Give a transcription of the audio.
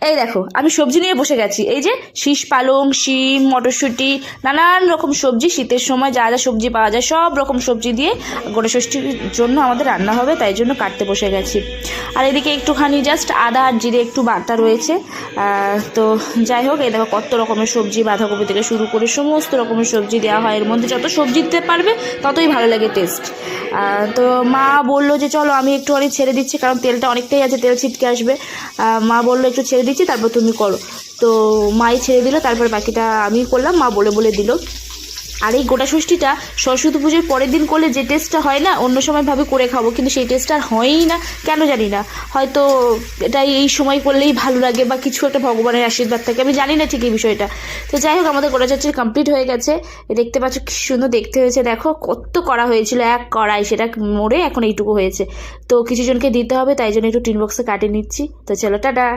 এই দেখো আমি সবজি নিয়ে বসে গেছি। এই যে শীষ পালং, শিম, মটরশুঁটি, নানান রকম সবজি, শীতের সময় যা যা সবজি পাওয়া যায় সব রকম সবজি দিয়ে গোটা ষষ্ঠীর জন্য আমাদের রান্না হবে, তাই জন্য কাটতে বসে গেছি। আর এদিকে একটুখানি জাস্ট আদা আর জিরে একটু বাটা রয়েছে। তো যাই হোক, এই দেখো কত রকমের সবজি, বাঁধাকপি থেকে শুরু করে সমস্ত রকমের সবজি দেওয়া হয়। এর মধ্যে যত সবজি দিতে পারবে ততই ভালো লাগে টেস্ট। তো মা বললো যে চলো আমি একটুখানি ছেড়ে দিচ্ছি, কারণ তেলটা অনেকটাই আছে, তেল ছিটকে আসবে। মা বললো একটু ছেড়ে দিচ্ছি, তারপর তুমি করো। তো মাই ছেড়ে দিল, তারপর বাকিটা আমি করলাম, মা বলে বলে দিল। আর এই গোটা ষষ্ঠীটা সরস্বতী পুজোর পরের দিন করলে যে টেস্টটা হয় না, অন্য সময় ভাবে করে খাবো, কিন্তু সেই টেস্টটা আর হয়ই না, কেন জানি না। হয়তো এটাই এই সময় করলেই ভালো লাগে, বা কিছু একটা ভগবানের আশীর্বাদ থাকে, আমি জানি না ঠিক এই বিষয়টা। তো যাই হোক, আমাদের গোটা চচ্চড়ি কমপ্লিট হয়ে গেছে। দেখতে পাচ্ছ কি সুন্দর দেখতে হয়েছে, দেখো কত করা হয়েছিল, এক কড়াই, সেটা মরে এখন এইটুকু হয়েছে। তো কিছু জনকে দিতে হবে, তাই জন্য একটু টিন বক্সে কাটিয়ে নিচ্ছি। তো চলো টাটা।